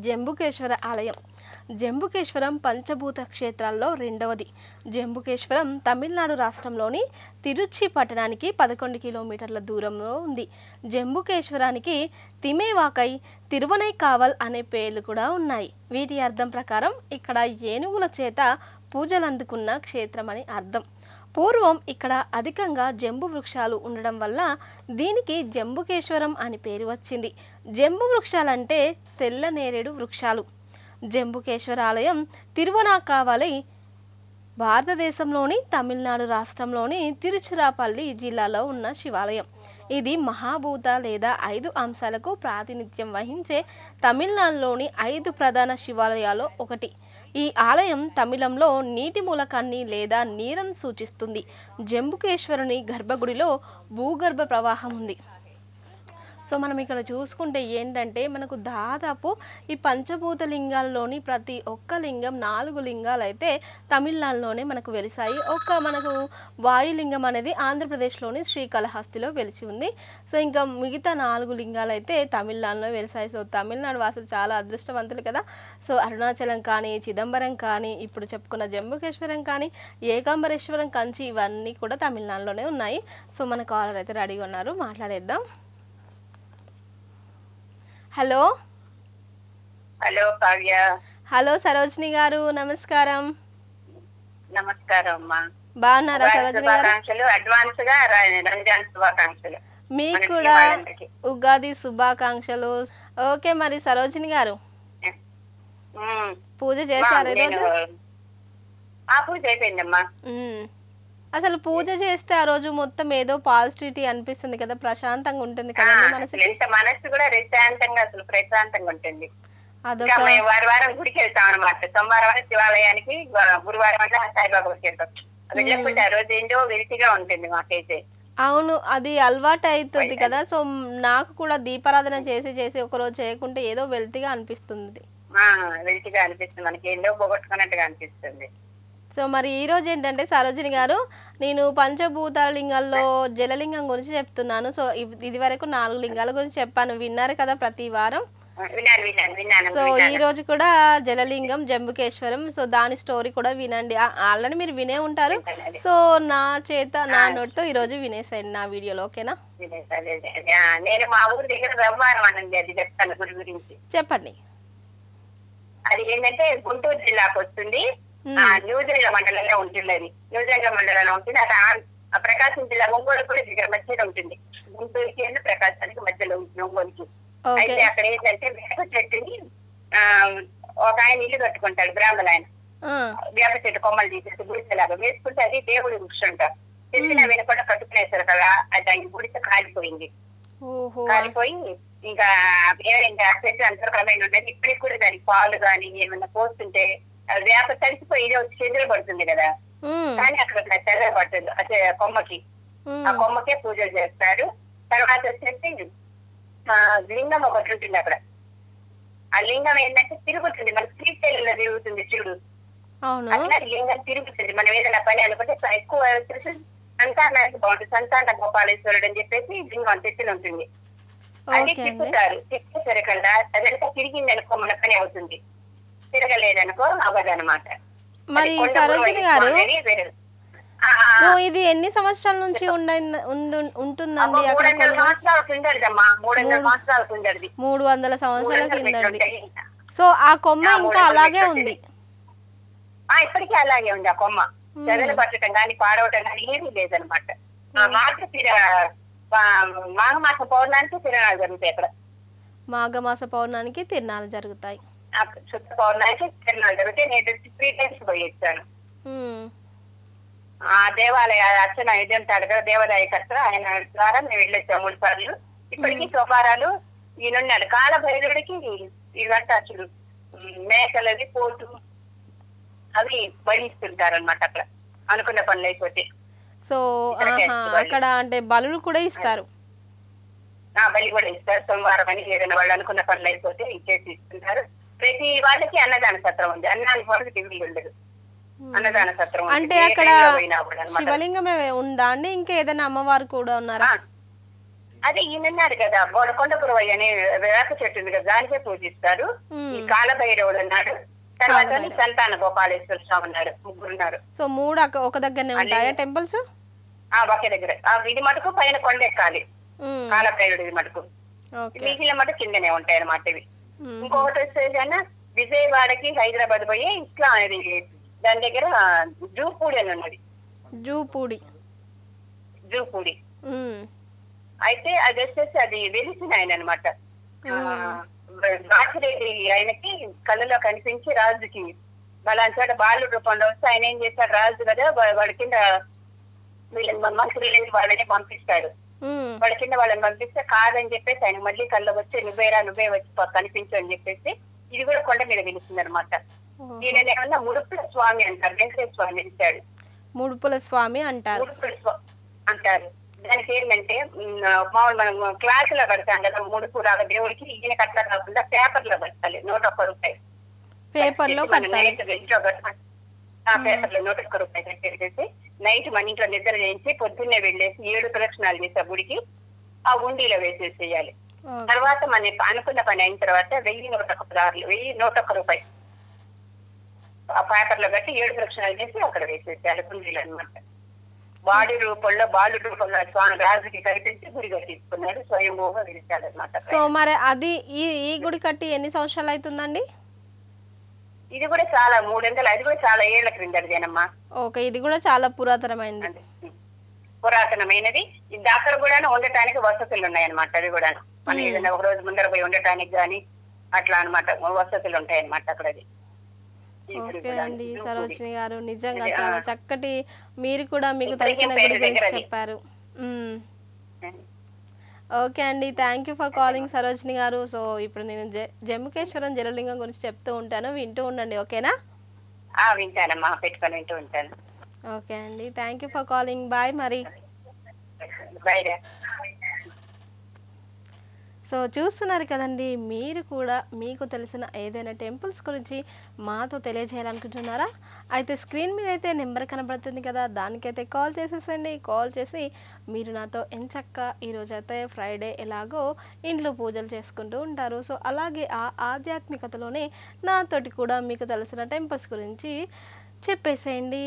జంబుకేశ్వర ఆలయం. జంబుకేశ్వరం పంచభూత క్షేత్రాల్లో రెండవది. జంబుకేశ్వరం తమిళనాడు రాష్ట్రంలోని తిరుచి పట్టణానికి 11 కిలోమీటర్ల దూరంలో ఉంది. జంబుకేశ్వరానికి తిమేవాకై, తిరువనైకావల్ అనే పేర్లు కూడా ఉన్నాయి. వీటి అర్థం ప్రకారం ఇక్కడ ఏనుగుల చేత పూజలందుకున్న క్షేత్రమని అర్థం. పూర్వం ఇక్కడ అధికంగా జంబు వృక్షాలు ఉండడం వల్ల దీనికి జంబుకేశ్వరం అని పేరు వచ్చింది. జంబు వృక్షాలంటే తెల్ల నేరేడు వృక్షాలు. జంబుకేశ్వర ఆలయం తిరువనాకావలై భారతదేశంలోని తమిళనాడు రాష్ట్రంలోని తిరుచిరాపల్లి జిల్లాలో ఉన్న శివాలయం. ఇది మహాభూత లేదా 5 అంశాలకు ప్రాతినిధ్యం వహించే తమిళనాడులోని 5 ప్రధాన శివాలయాల్లో ఒకటి. ఈ ఆలయం తమిళంలో నీటి మూలకాన్ని లేదా నీరను సూచిస్తుంది. జంబుకేశ్వరుని గర్భగుడిలో భూగర్భ ప్రవాహం ఉంది. సో మనం ఇక్కడ చూసుకుంటే ఏంటంటే మనకు దాదాపు ఈ పంచభూత లింగాల్లోని ప్రతి ఒక్క లింగం 4 లింగాలు అయితే తమిళనాడులోనే మనకు వెలిసాయి. మనకు వాయులింగం అనేది ఆంధ్రప్రదేశ్లోని శ్రీకాళహస్తిలో వెలిచి ఉంది. సో ఇంకా మిగతా 4 లింగాలు అయితే తమిళనాడులో వెలిసాయి. సో తమిళనాడు వాసులు చాలా అదృష్టవంతులు కదా. సో అరుణాచలం కానీ, చిదంబరం కానీ, ఇప్పుడు చెప్పుకున్న జంబుకేశ్వరం కానీ, ఏకాంబరేశ్వరం, కంచి ఇవన్నీ కూడా తమిళనాడులోనే ఉన్నాయి. సో మన కాలర్ అయితే రెడీగా ఉన్నారు, మాట్లాడేద్దాం. Hello hello Kavya. Hello Sarojini గారు, నమస్కారం. నమస్కారం అమ్మా. బాగున్నారా సరోజిని గారు? శుభాకాంక్షలు, అడ్వాన్స్ గా రంజాన్ శుభాకాంక్షలు. మీకు కూడా ఉగాది శుభాకాంక్షలు. ఓకే, మరి సరోజిని గారు పూజ చేశారు ఈరోజు? పూజ అయిపోయిందమ్మా. అసలు పూజ చేస్తే ఆ రోజు మొత్తం ఏదో పాజిటివిటీ అనిపిస్తుంది కదా, ప్రశాంతంగా ఉంటుంది కదా మనసు కూడా ప్రశాంతంగా ఉంటుంది. వారం గుడికి వెళ్తాం అనమాట. సోమవారం శివాలయానికి, గురువారం అంటే సాయిబాబా గుడికి వెళ్తాం. వెళ్ళకపోతే ఆ రోజు ఏంటో వెలితిగా ఉంటుంది మాకైతే. అవును, అది అలవాటు అవుతుంది కదా. సో నాకు కూడా దీపారాధన చేసి చేసి ఒక రోజు చేయకుంటే ఏదో వెలితిగా అనిపిస్తుంది. వెలితిగా అనిపిస్తుంది, మనకి ఏంటో పోగొట్టుకున్నట్టుగా అనిపిస్తుంది. సో మరి ఈ రోజు ఏంటంటే సరోజిని గారు, నేను పంచభూత లింగాల్లో జలలింగం గురించి చెప్తున్నాను. సో ఇది వరకు 4 లింగాల గురించి చెప్పాను, విన్నారు కదా ప్రతి వారం. సో ఈ రోజు కూడా జలలింగం జంబుకేశ్వరం. సో దాని స్టోరీ కూడా వినండి. ఆల్రెడీ మీరు వినే ఉంటారు. సో నా నోటితో ఈ రోజు వినేసేయండి నా వీడియోలో, ఓకేనా? నేను మా ఊరు దగ్గర వ్యవహారం అనండి, అది చెప్తాను గురి గురించి. చెప్పండి. అది ఏంటంటే గుంటూరు జిల్లాకు వస్తుంది. న్యూజిలాండ్ మండలంలో ఉంటుంది. అది న్యూజిలాండ్ మండలంలో ఉంటుంది. అది ప్రకాశం జిల్లా ఒంగోలు కూడా దగ్గర మధ్యలో ఉంటుంది. గుంటూరుకి ప్రకాశానికి మధ్యలో ఉంటుంది, ఒంగోలుకి. అయితే అక్కడ ఏంటంటే వేప చెట్టుని ఒక ఆయన ఇల్లు కట్టుకుంటాడు, బ్రాహ్మణ ఆయన. వేప చెట్టు కొమ్మలు తీసేసి గుడిసెలాగా వేసుకుంటే అది దేవుడి వృక్షం అంటారు. తెలిసిన వినకుండా కట్టుకునేసారు కదా, అది ఆయన గుడిసె కాలిపోయింది. కాలిపోయి ఇంకా ఏమైంది, ఆ చెట్టు అంతర్కమైన ఉండేది. ఇప్పటికి కూడా దానికి పాలు కానీ ఏమన్నా పోస్తుంటే వేప తడిసిపోయి చెదలు పడుతుంది కదా, కానీ అక్కడ చెదలు పడుతుంది కొమ్మకి. ఆ కొమ్మకే పూజలు చేస్తారు. తర్వాత వచ్చేసి లింగం ఒకటి ఉంటుంది అక్కడ. ఆ లింగం ఏంటంటే తిరుగుతుంది, మనకి శ్రీశైలంలో తిరుగుతుంది శివుడు. అట్లా లింగం తిరుగుతుంది. మనం ఏదైనా పని అనుకుంటే ఎక్కువ వచ్చేసి సంతానానికి బాగుంటుంది. సంతాన గోపాలేశ్వరుడు అని చెప్పేసి లింగం తెచ్చి ఉంటుంది. అది తిప్పుతారు. తిప్పేసరి కల్లా అదంతా తిరిగింది అనుకో మన పని అవుతుంది, తిరగలేదనుకో అవ్వదనమాట. మరి సరోజిని గారు, సో ఇది ఎన్ని సంవత్సరాల నుంచి ఉంటుందండి? 300 సంవత్సరాల కిందమ్మా, 300 సంవత్సరాల కిందది. 300 సంవత్సరాల కిందది. సో ఆ కొమ్మ ఇంకా అలాగే ఉంది? ఇప్పటికీ అలాగే ఉంది. ఆ కొమ్మ చెదలు పట్టడం కానీ పాడవటం కానీ ఏమీ లేదనమాట. మాఘమాస పౌర్ణానికి తిరణాలు జరుగుతాయి అక్కడ. మాఘమాస పౌర్ణానికి తిరణాలు జరుగుతాయి. శుద్ధ పౌర్ణానికి తిరణాలు జరుగుతాయి. నేను 3 times పోయి వచ్చాను. ఆ దేవాలయ అర్చన ఇది ఉంటాడు కదా, దేవాదాయకర్త, ఆయన ద్వారా మేము వెళ్ళొచ్చాము 3 సార్లు. ఇప్పటికీ సోమవారాలు ఈయనున్నాడు. కాలభైరుడికి ఇదంతా అసలు మేకలది పోటు అవి బలిస్తుంటారు అనమాట అక్కడ, అనుకున్న పనులు అయిపోతే. సో అక్కడ అంటే బలులు కూడా ఇస్తారు? బలి కూడా ఇస్తారు. సోమవారం అని ఏదైనా వాళ్ళు అనుకున్న పనులు అయిపోతే ఇచ్చేసి ఇస్తుంటారు. ప్రతి వాళ్ళకి అన్నదాన సత్రం ఉంది. అన్నానికి వాళ్ళకి దిగులు ఉండదు, అన్నదాన సత్రం. అంటే అక్కడ శివలింగమే ఉందా అండి, ఇంకా ఏదైనా అమ్మవారు కూడా ఉన్నారా? అదే ఈయనన్నారు కదా గోడకొండపురవయ్య అనే వేప చెట్టు ఉంది కదా దానికే పూజిస్తారు. ఈ కాలభైరవుడు అన్నాడు. తర్వాత సంతాన గోపాలేశ్వర స్వామి ఉన్నారు, ముగ్గురున్నారు. సో మూడు ఒక దగ్గరనే ఉంటాయా టెంపుల్స్? ఒకే దగ్గర. ఇది మటుకు పైన కొండ ఎక్కాలి, కాలభైరవుడు ఇది మటుకు. మిగిలిన మటుకు కిందనే ఉంటాయి అన్నమాట ఇవి. ఇంకొకటి వచ్చేసి విజయవాడకి హైదరాబాద్ పోయి ఇట్లా అది దాని దగ్గర జూపూడి అని ఉన్నది. జూపూడి అయితే అది వచ్చేసి అది వెలిసిన ఆయన అనమాట. రాజరెడ్డి ఆయనకి కళ్ళలో కనిపించి రాజుకి వాళ్ళ చోట బాలు రూపంలో వస్తే ఆయన ఏం చేస్తాడు, రాజు కదా వాడి కింద వీళ్ళని మంత్రులని వాళ్ళని పంపిస్తాడు. వాళ్ళ కింద వాళ్ళని పంపిస్తే కాదని చెప్పేసి ఆయన మళ్ళీ కళ్ళ వచ్చి నువ్వే వచ్చి కనిపించు అని చెప్పేసి ఇది కూడా కొండ మీద వెలుస్తుంది అనమాట. ఈయన ఏమన్నా ముడుపుల స్వామి అంటారు, వెంకటేశ్వర స్వామి వెలిచాడు. ముడుపుల స్వామి అంటారు. అంటారు. దానికి ఏంటంటే మామూలు మనం క్లాస్ లో పెడతాం కదా ముడుపు రాగా దేవుడికి, ఈయన అట్లా కాకుండా పేపర్ లో పెట్టాలి. 101 రూపాయి పేపర్ లో పేపర్ లో 101 రూపాయి కట్టేసి నైట్ మన ఇంట్లో నిద్ర చేయించి పొద్దున్నే వెళ్ళేసి 7 ప్రదక్షిణాలు చేసి ఆ గుడికి ఆ ఉండిలో వేసేసేయాలి. తర్వాత మన అనుకున్న పని అయిన తర్వాత 1,101 రూపాయి ఆ పేపర్ లో కట్టి 7 ప్రదక్షిణాలు చేసి అక్కడ వేసేసేయాలి కుండీలు అనమాట. బాలు రూపంలో స్వామి రాజుకి కనిపించి గుడి కట్టించుకున్నాడు, స్వయంభూగా వెలిచాడు అనమాట. సో మరి అది ఈ గుడి కట్టి ఎన్ని సంవత్సరాలు అవుతుందండి? ఇది కూడా చాలా 300, అది కూడా చాలా ఏళ్ల క్రిందటిదేనమ్మా. ఓకే, ఇది కూడా చాలా పురాతనమైనది. పురాతనమైనది. ఇది అక్కడ కూడా ఉండటానికి వసతులు ఉన్నాయన్నమాట. అది కూడా మనం ఏదైనా ఒక రోజు ముందర పోయి ఉండటానికి గాని అట్లా అనమాట వసతులు ఉంటాయి అనమాట అక్కడ. అది ఓకే అండి సరోజిని గారు, నిజంగా చాలా చక్కటి మీరు కూడా మీకు తెలిసిన గుడి గురించి చెప్పారు. ఓకే అండి, thank you for calling Sarojini గారు. సో ఇప్పుడు నేను జంబుకేశ్వరం జలలింగం గురించి చెప్తూ ఉంటాను, వింటూ ఉండండి. ఓకేనా? వింటానమ్మా, పెట్టుకొని వింటూ ఉంటాను. ఓకే అండి, thank you for calling. Bye మరి. బాయ్. సో చూస్తున్నారు కదండి, మీరు కూడా మీకు తెలిసిన ఏదైనా టెంపుల్స్ గురించి మాతో తెలియజేయాలనుకుంటున్నారా? అయితే స్క్రీన్ మీద అయితే నెంబర్ కనబడుతుంది కదా, దానికైతే కాల్ చేసేసండి. కాల్ చేసి మీరు నాతో ఎంచక్క ఈరోజైతే ఫ్రైడే ఎలాగో ఇంట్లో పూజలు చేసుకుంటూ ఉంటారు. సో అలాగే ఆ ఆధ్యాత్మికతలోనే నాతోటి కూడా మీకు తెలిసిన టెంపుల్స్ గురించి చెప్పేసేయండి.